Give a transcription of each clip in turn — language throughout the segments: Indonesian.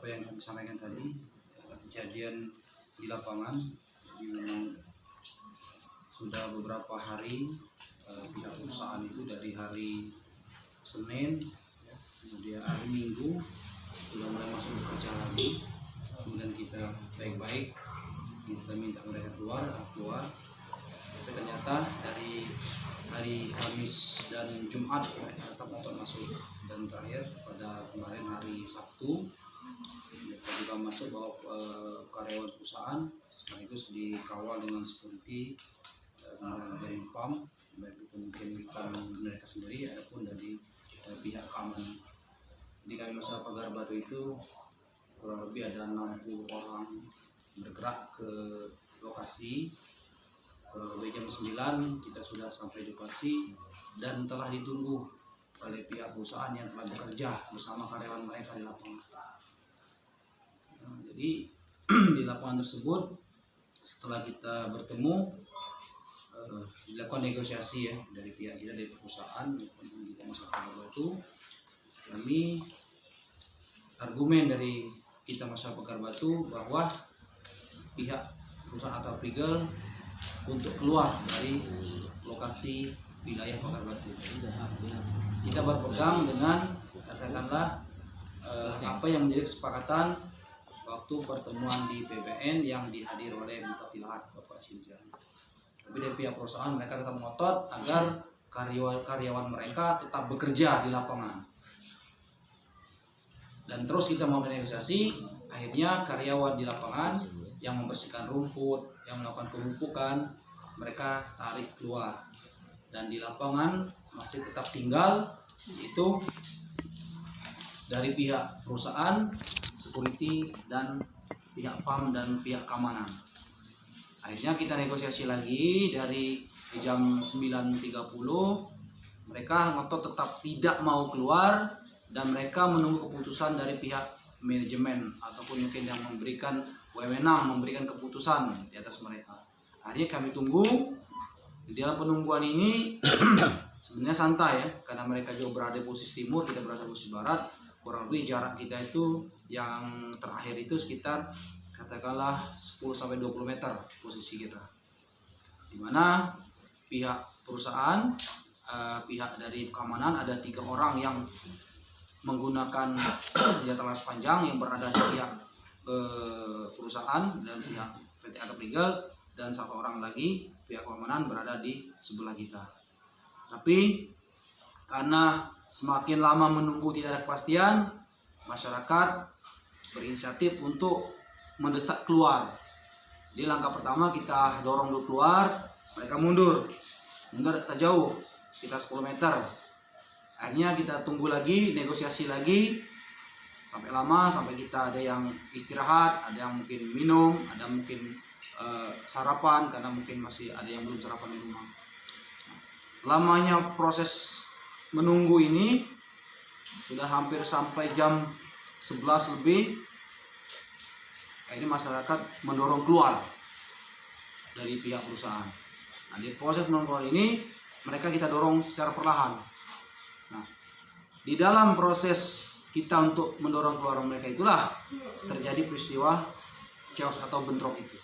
apa yang kami sampaikan tadi, kejadian di lapangan. Jadi memang sudah beberapa hari pihak perusahaan itu dari hari Senin, kemudian hari Minggu sudah mulai masuk bekerja lagi. Kemudian kita baik-baik kita minta mereka keluar, tapi ternyata dari hari Kamis dan Jumat mereka tetap untuk masuk, dan terakhir pada kemarin hari Sabtu mereka juga masuk bawa karyawan perusahaan sekaligus dikawal dengan security dari PAM, baik itu mungkin mereka sendiri ataupun dari pihak keamanan. Di kami masa Pagar Batu itu kurang lebih ada 60 orang bergerak ke lokasi. Kurang lebih jam 9 kita sudah sampai di lokasi dan telah ditunggu oleh pihak perusahaan yang telah bekerja bersama karyawan mereka di lapangan. Jadi di lapangan tersebut setelah kita bertemu dilakukan negosiasi ya dari pihak kita, dari perusahaan maupun kita masyarakat Batu. Kami argumen dari kita masyarakat Pagar Batu bahwa pihak perusahaan atau Prigel untuk keluar dari lokasi wilayah Pagar Batu. Kita berpegang dengan katakanlah apa yang menjadi kesepakatan waktu pertemuan di PBN yang dihadiri oleh Bupati Lahat Bapak Sinjan. Tapi dari pihak perusahaan mereka tetap ngotot agar karyawan mereka tetap bekerja di lapangan. Dan terus kita mau negosiasi, akhirnya karyawan di lapangan yang membersihkan rumput, yang melakukan penumpukan, mereka tarik keluar. Dan di lapangan masih tetap tinggal itu dari pihak perusahaan, security, dan pihak PAM dan pihak keamanan. Akhirnya kita negosiasi lagi dari jam 9.30, mereka ngotot tetap tidak mau keluar dan mereka menunggu keputusan dari pihak manajemen ataupun mungkin yang memberikan wewenang memberikan keputusan di atas mereka. Akhirnya kami tunggu. Di dalam penungguan ini sebenarnya santai ya, karena mereka juga berada di posisi timur, kita berada di posisi barat. Kurang lebih jarak kita itu yang terakhir itu sekitar katakanlah 10-20 meter posisi kita. Dimana pihak perusahaan, pihak dari keamanan ada 3 orang yang menggunakan senjata laras panjang yang berada di pihak perusahaan dan pihak PT Atap Legal, dan 1 orang lagi pihak keamanan berada di sebelah kita. Tapi karena semakin lama menunggu tidak ada kepastian, masyarakat berinisiatif untuk mendesak keluar. Di langkah pertama kita dorong dulu keluar, mereka mundur tak jauh, sekitar 10 meter. Akhirnya kita tunggu lagi, negosiasi lagi sampai lama, sampai kita ada yang istirahat, ada yang mungkin minum, ada mungkin sarapan karena mungkin masih ada yang belum sarapan di rumah. Lamanya proses menunggu ini sudah hampir sampai jam 11 lebih. Ini masyarakat mendorong keluar dari pihak perusahaan. Nah, di proses mendorong keluar ini mereka kita dorong secara perlahan. Nah, di dalam proses kita untuk mendorong keluar mereka itulah terjadi peristiwa chaos atau bentrok itu,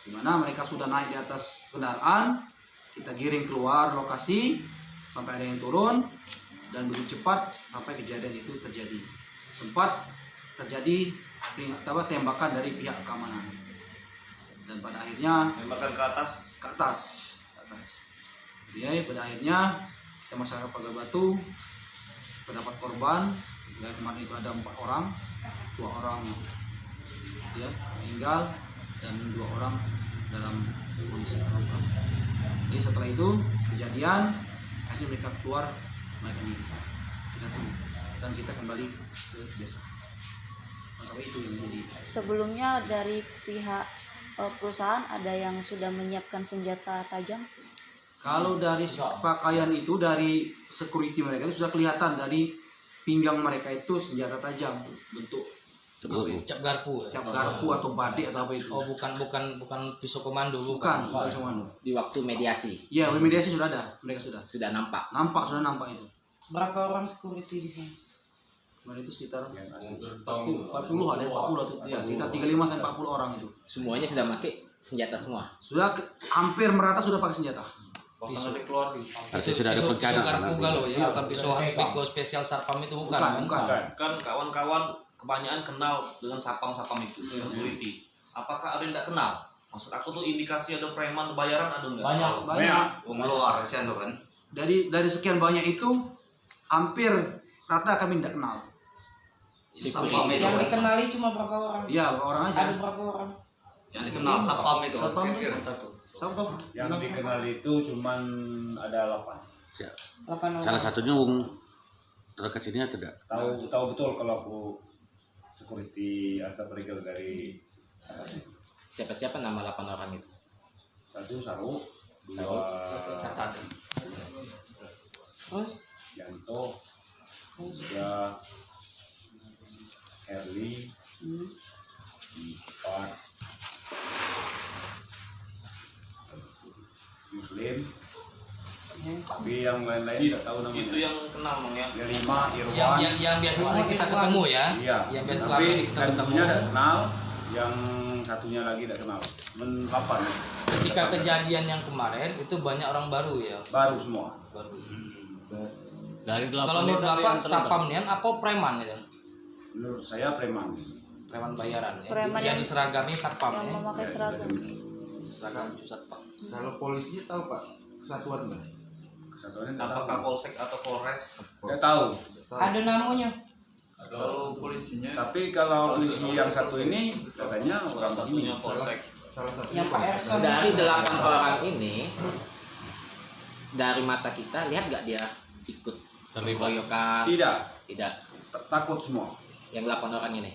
di mana mereka sudah naik di atas kendaraan, kita giring keluar lokasi sampai ada yang turun, dan begitu cepat sampai kejadian itu terjadi. Sempat terjadi tembakan dari pihak keamanan, dan pada akhirnya tembakan ke atas. Jadi pada akhirnya kita masyarakat Pagar Batu terdapat korban. Dan kemarin itu ada 4 orang, 2 orang ya meninggal dan 2 orang dalam kondisi luka. Jadi setelah itu kejadian, akhirnya mereka keluar, mereka ini kita tunggu dan kita kembali ke desa. Itu yang jadi. Sebelumnya dari pihak perusahaan ada yang sudah menyiapkan senjata tajam? Kalau dari pakaian itu, dari security mereka itu sudah kelihatan dari pinggang mereka itu senjata tajam bentuk cap garpu atau badik atau apa itu. Oh, bukan pisau komando, bukan pisau komando. Di waktu mediasi. Iya, mediasi sudah ada, mereka sudah nampak itu. Berapa orang security di sini? Kemarin itu sekitar 40 ada 40 atau ya sekitar 35 sampai 40 orang itu. Semuanya sudah pakai senjata semua. Sudah hampir merata sudah pakai senjata. Artinya sudah ada perencanaan. Garpu galau ya, bukan pisau Piko spesial satpam itu bukan. Kan kawan-kawan kebanyakan kenal dengan sapam-sapam itu, security. Apakah ada yang tidak kenal? Maksud aku tuh indikasi ada preman bayaran ada nggak? Banyak. Luar kan. Dari sekian banyak itu hampir rata kami tidak kenal. Yang dikenali cuma berapa orang? Iya, orang aja. Ada berapa orang? Yang dikenal satpam itu. Satpam Kira-kira. Tahu. Yang dikenal itu cuman ada 8. 8 orang. Salah satunya wong terdekat sini atau tidak? Tahu betul kalau aku security atau perikil dari atas itu. Siapa-siapa nama 8 orang itu? Satu Saru, dua Terus? Yanto, tiga Herli, 4 Muslim. Tapi yang lain-lain tidak tahu namanya. Itu yang kenal Bang ya. Yang 5 Irwan. Yang biasa sering kita ketemu ya. Iya. Yang biasa Tapi selama ini kita yang ketemu. punya tidak kenal, yang satunya lagi tidak kenal. Men-8. Ketika kejadian yang kemarin itu banyak orang baru ya. Baru semua. Baru. Dari 8 Kalau menurut itu Bapak yang terlibat. satpam nian apa preman itu? Menurut saya preman. Preman bayaran ya. Preman yang yang- diseragami satpam Yang ya. memakai seragam. Seragam satpam. Kalau polisi tahu Pak kesatuan nggak? Kesatuannya tidak Apakah tahu. polsek atau polres? Tidak tahu. Ada namanya. Kalau polisinya Tapi kalau polisi yang satu ini katanya orang satunya begini. polsek. Salah satu Yang Pak Erson. Dari 8 orang ini, dari mata kita lihat gak dia ikut terlibat? Tidak. Tidak. Takut semua. Yang 8 orang ini.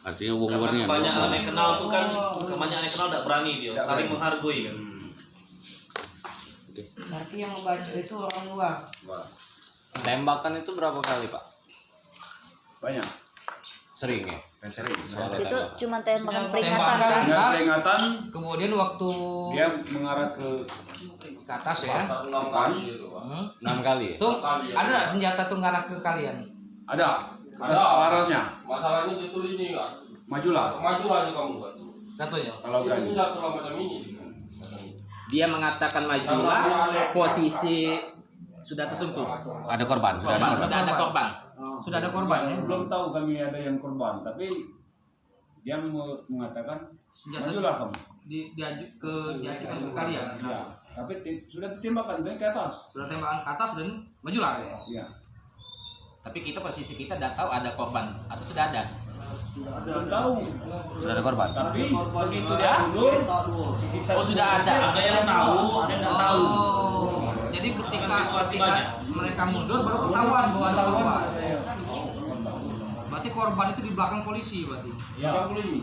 Artinya wong Karena luarnya. kebanyakan yang kenal tuh kan, kebanyakan yang kenal tidak berani dia, Tidak saling berani. menghargai kan. Berarti yang membaca itu orang luar. Wah, Tembakan itu berapa kali, Pak? banyak. Sering ya? Sering. Itu cuma tembakan peringatan Tembakan. kan? Dengan Tas. peringatan Kemudian waktu dia mengarah ke ke atas ya. depan. 6 kali ya? Tuh ada nggak senjata tuh ngarah ke kalian? Ada. Larasnya. Masalahnya itu ini enggak. Majulah. Maju aja kamu Pak. Katanya. Kalau Itu berani. senjata macam ini. Dia mengatakan majulah, posisi sudah tersentuh. Ada korban, sudah ada korban. Sudah ada korban. Sudah ada korban ya. Belum tahu kami ada yang korban, tapi dia mengatakan Senjata majulah kamu. diajukan ke kalian. Ya. Tapi sudah ditembakkan dari ke atas. Sudah tembakan ke atas dan maju lari. Iya. Tapi kita posisi kita tidak tahu ada korban atau sudah ada. Belum tahu. Sudah ada korban. Tapi begitu dia mundur, kita Oh, sudah ada. Ada yang tahu, ada yang tidak tahu. Jadi ketika mereka mundur baru ketahuan bahwa ada korban. Berarti korban itu di belakang polisi berarti. Ya, polisi.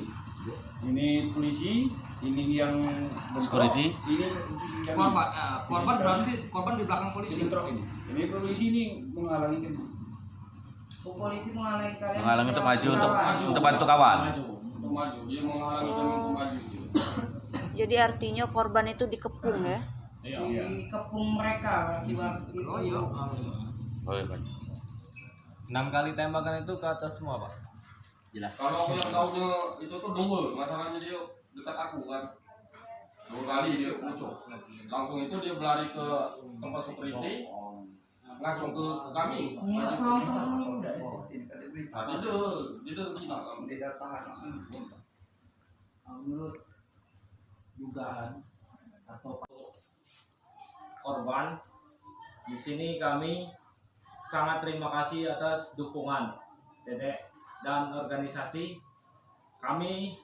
Ini polisi, ini yang bentrok, Security. ini posisi yang Korban, korban berarti korban di belakang polisi. bentrok ini. Ini polisi ini menghalangi kita. Polisi menghalangi kalian. Menghalangi untuk maju Kawan. untuk bantu kawan. Untuk maju. Dia menghalangi kami untuk maju. Jadi artinya korban itu dikepung ya? Iya. Dikepung mereka di Oh iya. Oh, iya, Pak. 6 kali tembakan itu ke atas semua, Pak. Jelas. Kalau yang tahunya itu tuh dua, masalahnya dia dekat aku kan. 2 kali dia muncul. Langsung itu dia berlari ke tempat security, ngacung ke kami. Iya, sama-sama. Tadi dia gila kan. Menurut dugaan atau korban. Di sini kami sangat terima kasih atas dukungan Dedek dan organisasi. Kami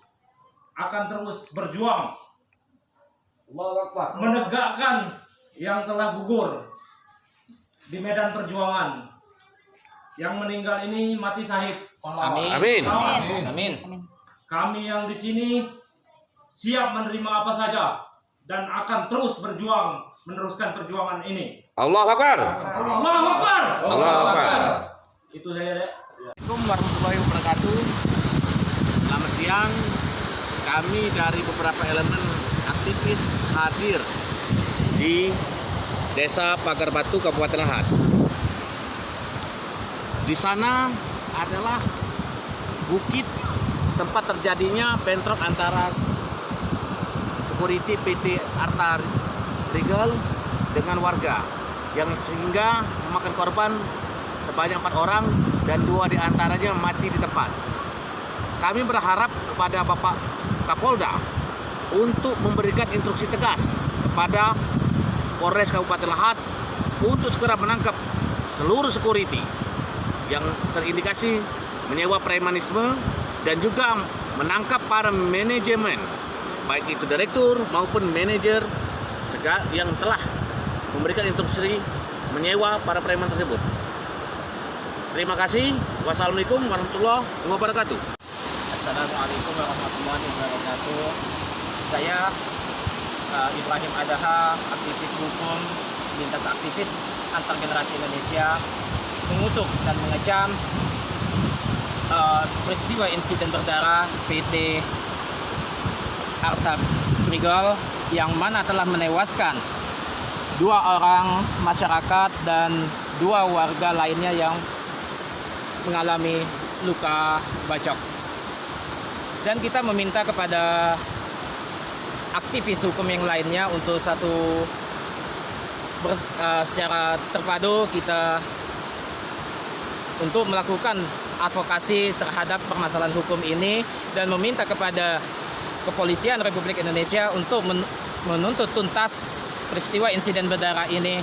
akan terus berjuang menegakkan yang telah gugur di medan perjuangan. Yang meninggal ini mati syahid. Amin. Amin. Kami yang di sini siap menerima apa saja dan akan terus berjuang meneruskan perjuangan ini. Allahu Akbar. Allahu Akbar. Allahu Akbar. Itu saya, Dek. Assalamualaikum warahmatullahi wabarakatuh. Selamat siang. Kami dari beberapa elemen aktivis hadir di Desa Pagar Batu, Kabupaten Lahat. Di sana adalah bukit tempat terjadinya bentrok antara security PT Arta Regal dengan warga yang sehingga memakan korban sebanyak 4 orang dan 2 diantaranya mati di tempat. Kami berharap kepada Bapak Kapolda untuk memberikan instruksi tegas kepada Polres Kabupaten Lahat untuk segera menangkap seluruh security yang terindikasi menyewa premanisme dan juga menangkap para manajemen baik itu direktur maupun manajer yang telah memberikan instruksi menyewa para preman tersebut. Terima kasih. Wassalamualaikum warahmatullahi wabarakatuh. Assalamualaikum warahmatullahi wabarakatuh. Saya Ibrahim Adaha, aktivis hukum lintas aktivis antar generasi Indonesia, mengutuk dan mengecam peristiwa insiden berdarah PT Arta Regal yang mana telah menewaskan 2 orang masyarakat dan 2 warga lainnya yang mengalami luka bacok. Dan kita meminta kepada aktivis hukum yang lainnya untuk secara terpadu kita untuk melakukan advokasi terhadap permasalahan hukum ini dan meminta kepada Kepolisian Republik Indonesia untuk menuntut tuntas peristiwa insiden berdarah ini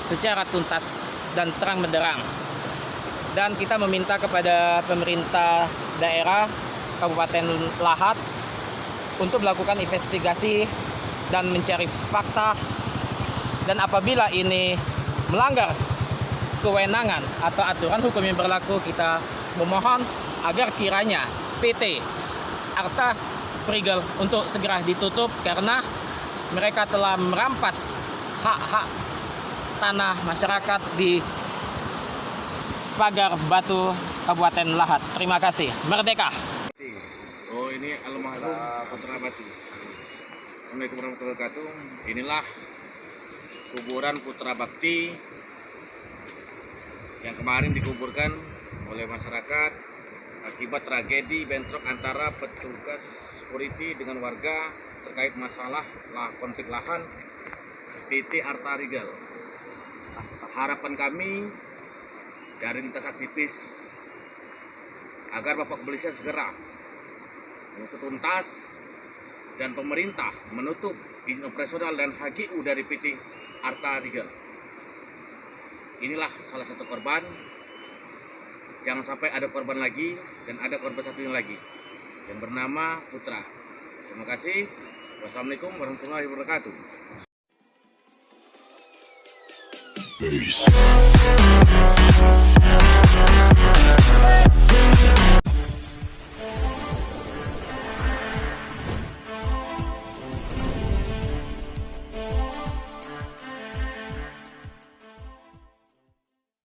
secara tuntas dan terang benderang. Dan kita meminta kepada pemerintah daerah Kabupaten Lahat untuk melakukan investigasi dan mencari fakta, dan apabila ini melanggar kewenangan atau aturan hukum yang berlaku, kita memohon agar kiranya PT Arta Regal untuk segera ditutup karena mereka telah merampas hak-hak tanah masyarakat di Pagar Batu, Kabupaten Lahat. Terima kasih. Merdeka. Oh, ini almarhum Putra Batu. Assalamualaikum warahmatullahi wabarakatuh. Inilah kuburan Putra Bakti yang kemarin dikuburkan oleh masyarakat akibat tragedi bentrok antara petugas security dengan warga terkait masalah konflik lahan PT Arta Regal. Harapan kami dari lintas aktivis agar Bapak Kepolisian segera mengusut tuntas dan pemerintah menutup izin operasional dan HGU dari PT Arta Regal. Inilah salah satu korban. Jangan sampai ada korban lagi dan ada korban satunya lagi yang bernama Putra. Terima kasih. Wassalamualaikum warahmatullahi wabarakatuh. Peace.